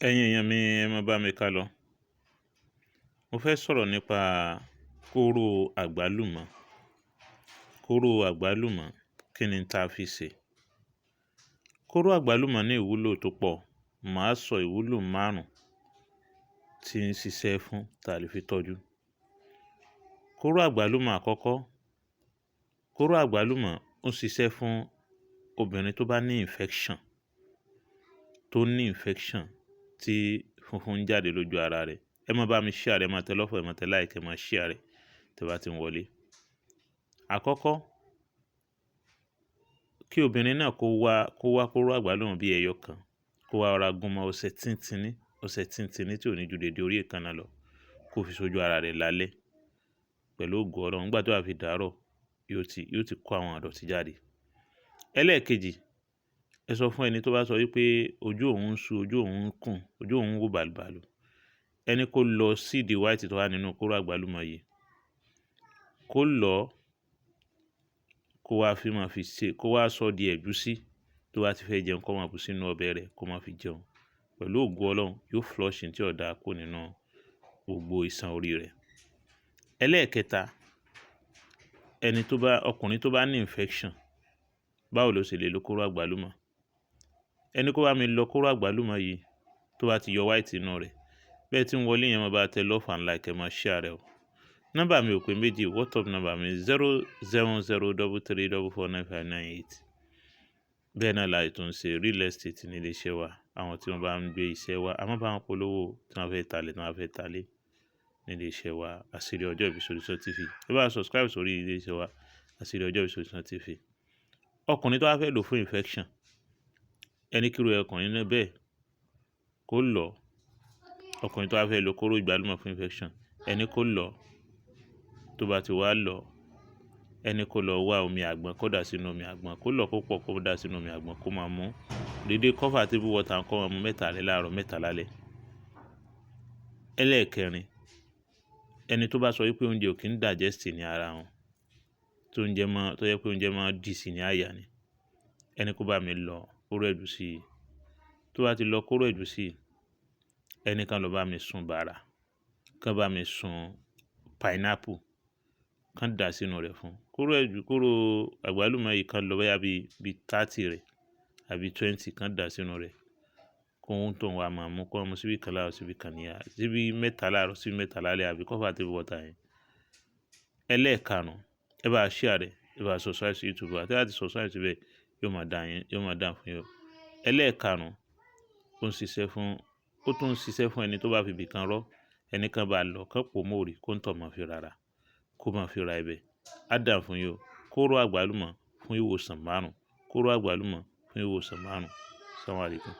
Ẹ̀yin èèyàn mi, ẹ máa bá mi ká lọ. Mo fẹ́ sọ̀rọ̀ nípa kóró àgbálùmọ̀. Kóró àgbálùmọ̀, kí ni tá a fi ṣe? Kóró àgbálùmọ̀ ní ìwúlò tó pọ̀. Màá sọ ìwúlò 5 tí ń ṣiṣẹ́ fún tá a lè fi tọ́jú. Kóró àgbálùmọ̀ àkọ́kọ́. Kóró àgbálùmọ̀ ó ń ṣiṣẹ́ fún obìnrin tó bá ní infection. Tí funfun ń jáde lójú ara rẹ̀. Ẹ máa bá mi share rẹ̀, ẹ máa tẹ love, ẹ máa tẹ like, ẹ máa share rẹ̀ tí ẹ bá ti ń wọlé. Àkọ́kọ́, kí obìnrin náà kó wá kóró àgbálùmọ̀ bí ẹyọ kan, kó wá rọra gún mọ́ ọṣẹ tíntìní tí ò ní ju dédé orí èékánná lọ, kó fi sójú ara rẹ̀ lálẹ́ pẹ̀lú ògo Ọlọ́run. Nígbà tó bá fi dàárọ̀, yóò ti kó àwọn àdọ̀tí jáde. Ẹlẹ́ẹ̀kejì, ẹ sọ fún ẹni tó bá sọ wípé ojú òun ń ṣú, ojú òun ń kùn, ojú òun ń wò bàlùbàlù, ẹni kó lọ síìdì white tó wà nínú kóró àgbálùmọ̀ yìí, kó lọ, kó wá sọ di ẹ̀gúsí. Tó bá ti fẹ́ jẹun, kó máa bù sínú ọbẹ̀ rẹ̀, kó máa fi jẹun. Pẹ̀lú ògo Ọlọ́run, yóò flush tí ọ̀dà kó nínú gbogbo iṣan orí rẹ̀. Ẹlẹ́ẹ̀kẹta, ọkùnrin tó bá ní infection, báwo ló ṣe lè lo kóró àgbálùmọ̀? Ẹni kó bá mi lọ kóró àgbálùmọ̀ yìí tó bá ti yọ white inú rẹ̀. Bẹ́ẹ̀ tí ń wọlé yẹn, máa bá tẹ love and like, ẹ máa share rẹ̀ o. Nọ́mbà mi ò pé méjì, WhatsApp nọ́mbà mi 07033449598. Bẹ́ẹ̀ náà láì tún ṣe real estate ní iléeṣẹ́ wa. Àwọn tí wọ́n bá ń gbé iṣẹ́ wa, a máa bá wọn polówó tí wọ́n fẹ́ talé ní iléeṣẹ́ wa. Àṣírí ọjọ́ ìbí Solution TV. Ẹ bá subscribe sórí iléeṣẹ́ wa Àṣírí ọjọ́ ìbí Solution TV. Ọkùnrin tó bá fẹ́ lò fún infection, ẹni kíró ọkùnrin náà bẹ́ẹ̀ kó lọ. Ọkùnrin tó bá fẹ́ lo kóró àgbálùmọ̀ fún infection, ẹni kó lọ. Tó bá ti wá lọ, ẹni kó lọ wá omi àgbọn, kó dà sínú omi àgbọn, kó lọ kó pọ̀, kó dà sínú omi àgbọn, kó máa mú. Dédé cover table water, kó máa mú 3 láàárọ̀ 3 lálẹ́. Ẹlẹ́ẹ̀kẹrin, ẹni tó bá sọ wípé oúnjẹ ò kí ń digest ní ara wọn, tó yẹ pé oúnjẹ máa dì sí ní àyà ni, ẹni kó bá mi lọ kóró ẹ̀gúsí. Tó bá ti lọ kóró ẹ̀gúsí, ẹni kan lọ bá mi sun bàrà, kan bá mi sun pineapple, kan dà sínú rẹ̀ fún. Kóró àgbálùmọ̀ yìí kan lọ bóyá bí 30 rẹ̀ àbí 20, kan dà sínú rẹ̀. Kóhun tó ń wá máa mú, kó mú síbí kan láàárọ̀, síbí kan ní àárọ̀, síbí 3 láàárọ̀, síbí 3 lálẹ́, àbí cover table water yẹn. Ẹlẹ́ẹ̀karùn-ún, ẹ bá share rẹ̀, ẹ bá subscribe sí YouTube wa. Tí ẹ bá ti subscribe síbẹ̀, yóò máa dà fún yín. Ẹlẹ́ẹ̀karùn-ún, ó tún ń ṣiṣẹ́ fún ẹni tó bá fi ibìkan rọ́. Ẹni kan bá lọ, kán pò mórì, kó ń tọ̀ máa fi rárá, kó máa fi ra ibẹ̀. Á dà fún yín o. Kóró àgbálùmọ̀ fún ìwòsàn 5. Kóró àgbálùmọ̀ fún ìwòsàn 5. Assalamu alaikum.